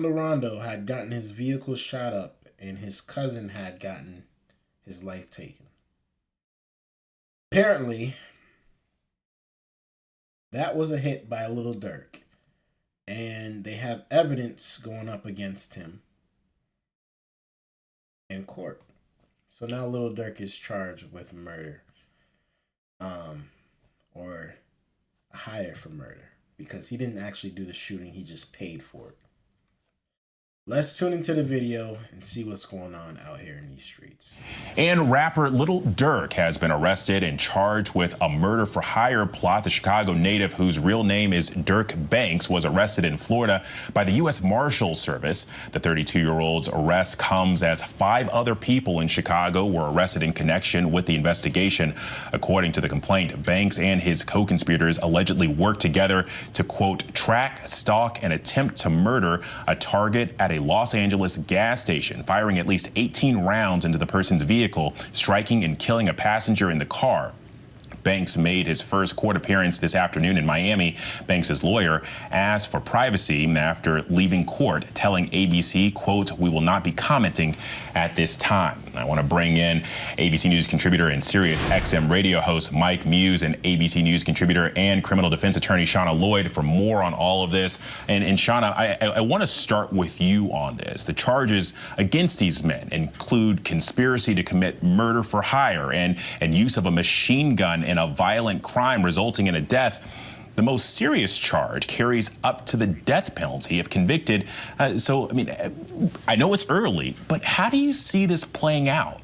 Rondo had gotten his vehicle shot up and his cousin had gotten his life taken. Apparently, that was a hit by Lil Durk, and they have evidence going up against him in court. So now Lil Durk is charged with murder, or hire for murder, because he didn't actually do the shooting; he just paid for it. Let's tune into the video and see what's going on out here in these streets. And rapper Lil Durk has been arrested and charged with a murder for hire plot. The Chicago native, whose real name is Dirk Banks, was arrested in Florida by the U.S. Marshals Service. The 32-year-old's arrest comes as 5 other people in Chicago were arrested in connection with the investigation. According to the complaint, Banks and his co-conspirators allegedly worked together to, quote, track, stalk, and attempt to murder a target at a Los Angeles gas station, firing at least 18 rounds into the person's vehicle, striking and killing a passenger in the car. Banks made his first court appearance this afternoon in Miami. Banks' lawyer asked for privacy after leaving court, telling ABC, quote, "We will not be commenting at this time." I want to bring in ABC News contributor and Sirius XM radio host Mike Muse and ABC News contributor and criminal defense attorney Shauna Lloyd for more on all of this. And Shauna, I want to start with you on this. The charges against these men include conspiracy to commit murder for hire and use of a machine gun in a violent crime resulting in a death. The most serious charge carries up to the death penalty if convicted. So, I mean, I know it's early, but how do you see this playing out?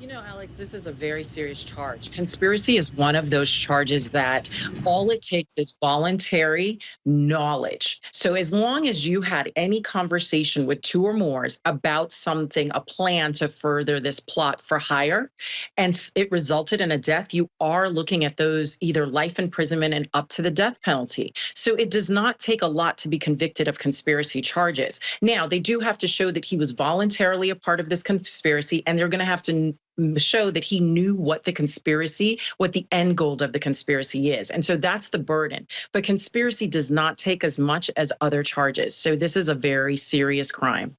You know, Alex, this is a very serious charge. Conspiracy is one of those charges that all it takes is voluntary knowledge. So as long as you had any conversation with 2 or more about something, a plan to further this plot for hire, and it resulted in a death, you are looking at those either life imprisonment and up to the death penalty. So it does not take a lot to be convicted of conspiracy charges. Now, they do have to show that he was voluntarily a part of this conspiracy, and they're going to have to show that he knew what the end goal of the conspiracy is. And so that's the burden. But conspiracy does not take as much as other charges. So this is a very serious crime.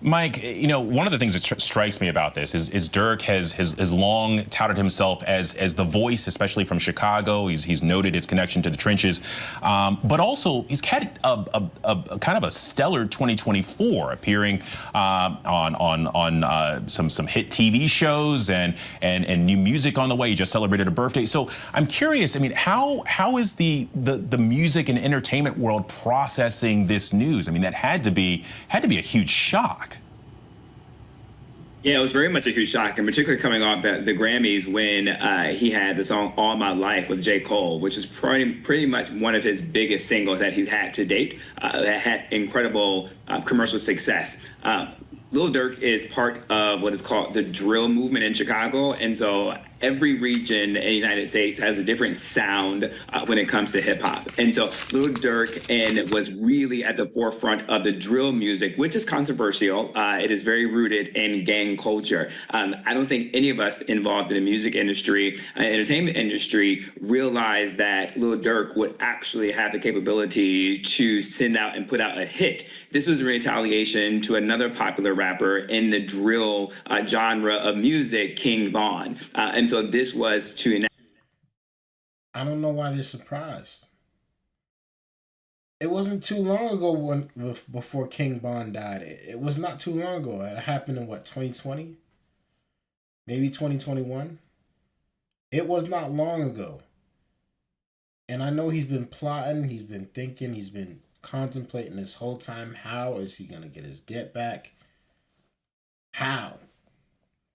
Mike, you know, one of the things that strikes me about this is Dirk has long touted himself as the voice, especially from Chicago. He's noted his connection to the trenches, but also he's had a kind of a stellar 2024, appearing on some hit TV shows and new music on the way. He just celebrated a birthday. So I'm curious. I mean, how is the music and entertainment world processing this news? I mean, that had to be a huge shock. Yeah, it was very much a huge shock, and particularly coming off the Grammys when he had the song "All My Life" with J. Cole, which is pretty much one of his biggest singles that he's had to date. That had incredible commercial success. Lil Durk is part of what is called the drill movement in Chicago, and so every region in the United States has a different sound when it comes to hip hop. And so Lil Durk was really at the forefront of the drill music, which is controversial. It is very rooted in gang culture. I don't think any of us involved in the music industry, entertainment industry, realized that Lil Durk would actually have the capability to send out and put out a hit. This was a retaliation to another popular rapper in the drill genre of music, King Von. And so this was to... I don't know why they're surprised. It wasn't too long ago before King Von died. It was not too long ago. It happened in what, 2020? Maybe 2021? It was not long ago. And I know he's been plotting, he's been thinking, he's been contemplating this whole time. How is he going to get his get back? How?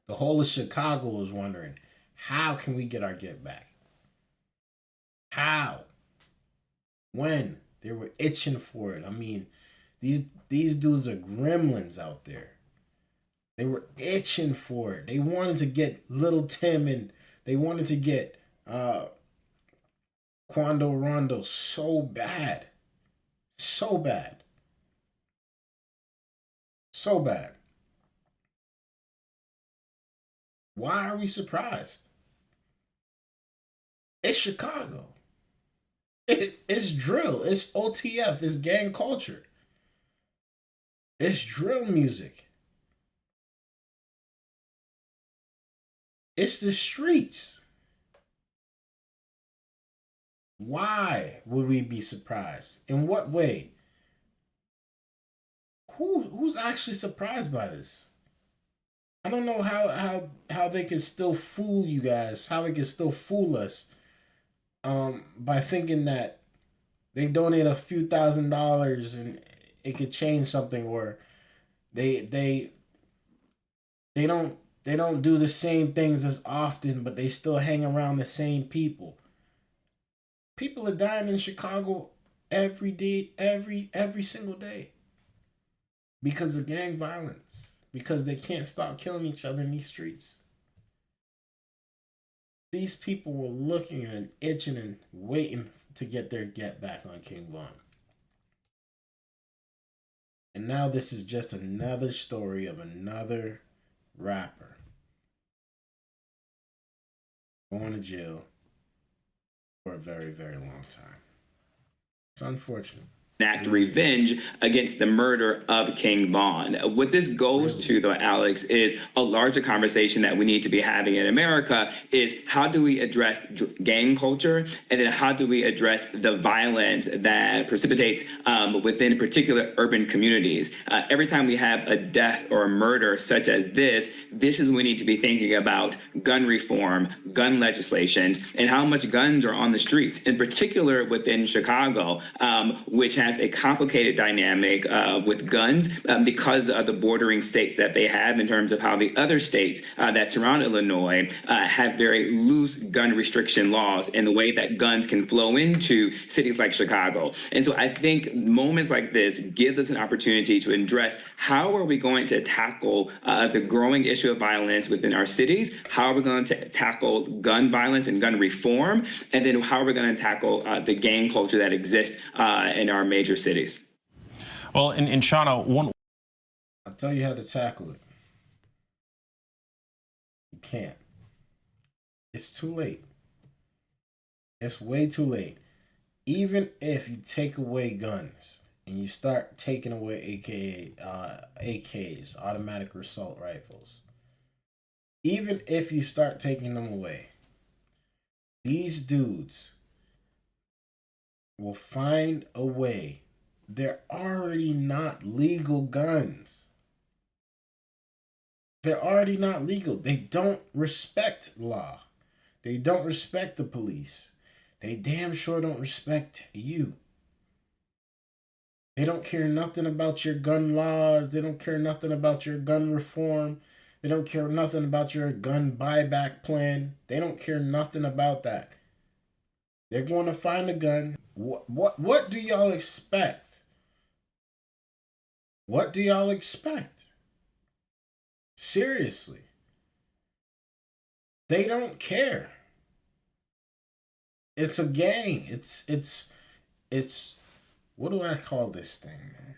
The whole of Chicago is wondering, how can we get our get back? How? When? They were itching for it. I mean, these dudes are gremlins out there. They were itching for it. They wanted to get Little Tim and they wanted to get Quando Rondo so bad. So bad. So bad. Why are we surprised? It's Chicago. It's drill. It's OTF. It's gang culture. It's drill music. It's the streets. Why would we be surprised? In what way? Who's actually surprised by this? I don't know how they can still fool you guys, how they can still fool us by thinking that they donate a few $1,000s and it could change something, or they don't do the same things as often, but they still hang around the same people. People are dying in Chicago every day, every single day, because of gang violence, because they can't stop killing each other in these streets. These people were looking and itching and waiting to get their get back on King Von. And now this is just another story of another rapper going to jail for a very, very long time. It's unfortunate. Enact revenge against the murder of King Von. What this goes to, though, Alex, is a larger conversation that we need to be having in America is how do we address gang culture, and then how do we address the violence that precipitates within particular urban communities. Every time we have a death or a murder such as this is when we need to be thinking about gun reform, gun legislation, and how much guns are on the streets, in particular within Chicago, which has a complicated dynamic with guns because of the bordering states that they have, in terms of how the other states that surround Illinois have very loose gun restriction laws and the way that guns can flow into cities like Chicago. And so I think moments like this gives us an opportunity to address how are we going to tackle the growing issue of violence within our cities, how are we going to tackle gun violence and gun reform, and then how are we going to tackle the gang culture that exists in our major cities. Well, in Shauna, I'll tell you how to tackle it. You can't. It's too late. It's way too late. Even if you take away guns and you start taking away AKs, automatic assault rifles, even if you start taking them away, these dudes will find a way. They're already not legal guns. They're already not legal. They don't respect law. They don't respect the police. They damn sure don't respect you. They don't care nothing about your gun laws. They don't care nothing about your gun reform. They don't care nothing about your gun buyback plan. They don't care nothing about that. They're going to find a gun. What do y'all expect? What do y'all expect? Seriously. They don't care. It's a gang. It's what do I call this thing, man?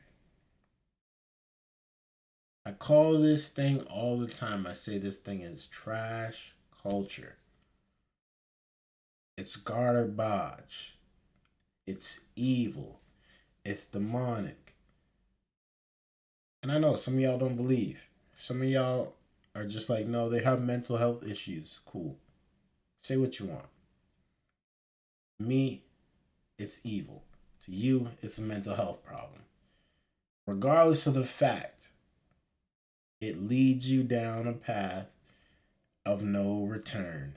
I call this thing all the time. I say this thing is trash culture. It's garbage. It's evil. It's demonic. And I know some of y'all don't believe. Some of y'all are just like, no, they have mental health issues. Cool. Say what you want. Me, it's evil. To you, it's a mental health problem. Regardless of the fact, it leads you down a path of no return.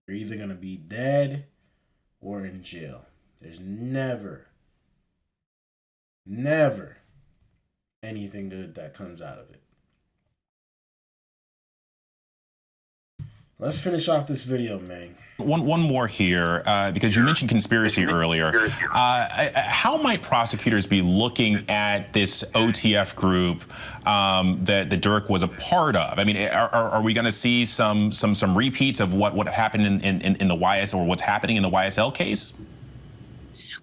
You're either going to be dead or in jail. There's never anything good that comes out of it. Let's finish off this video, man. One more here, because you mentioned conspiracy earlier. How might prosecutors be looking at this OTF group that the Durk was a part of? I mean, are we going to see some repeats of what happened in the YS, or what's happening in the YSL case?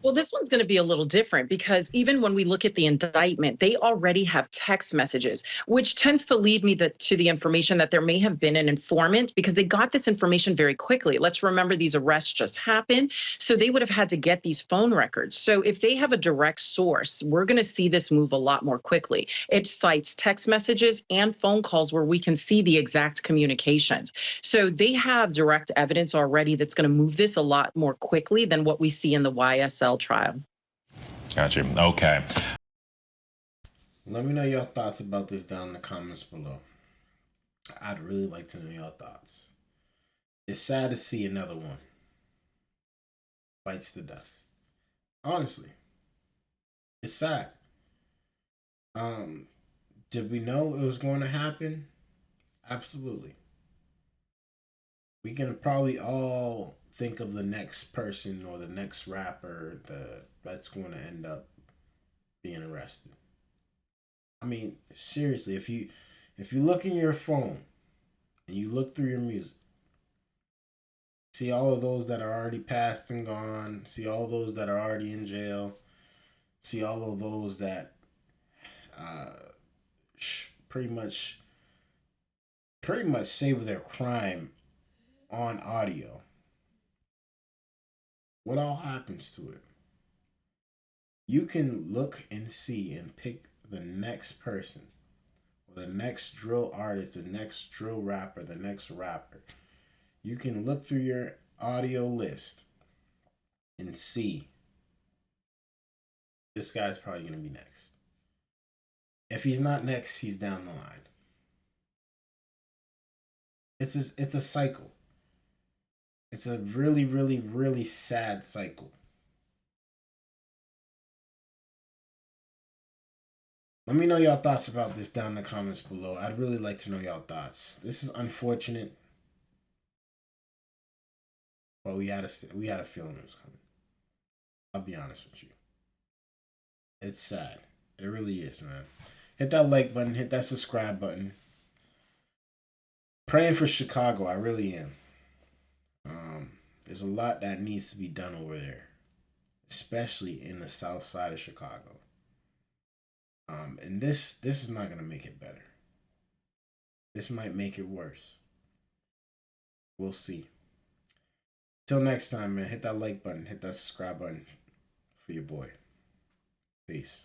Well, this one's going to be a little different because even when we look at the indictment, they already have text messages, which tends to lead me to the information that there may have been an informant because they got this information very quickly. Let's remember these arrests just happened. So they would have had to get these phone records. So if they have a direct source, we're going to see this move a lot more quickly. It cites text messages and phone calls where we can see the exact communications. So they have direct evidence already that's going to move this a lot more quickly than what we see in the YSL trial. Gotcha. Okay. Let me know your thoughts about this down in the comments below. I'd really like to know your thoughts. It's sad to see another one bites the dust. Honestly, it's sad. Did we know it was going to happen? Absolutely. We can probably all think of the next person or the next rapper that's going to end up being arrested. I mean, seriously, if you look in your phone and you look through your music, see all of those that are already passed and gone, see all those that are already in jail, see all of those that pretty much save their crime on audio. What all happens to it? You can look and see and pick the next person, or the next drill artist, the next drill rapper, the next rapper. You can look through your audio list and see this guy's probably going to be next. If he's not next, he's down the line. It's a cycle. It's a really, really, really sad cycle. Let me know your thoughts about this down in the comments below. I'd really like to know your thoughts. This is unfortunate, but we had a feeling it was coming. I'll be honest with you. It's sad. It really is, man. Hit that like button. Hit that subscribe button. Praying for Chicago. I really am. There's a lot that needs to be done over there, especially in the south side of Chicago. And this is not going to make it better. This might make it worse. We'll see. Till next time, man, hit that like button, hit that subscribe button for your boy. Peace.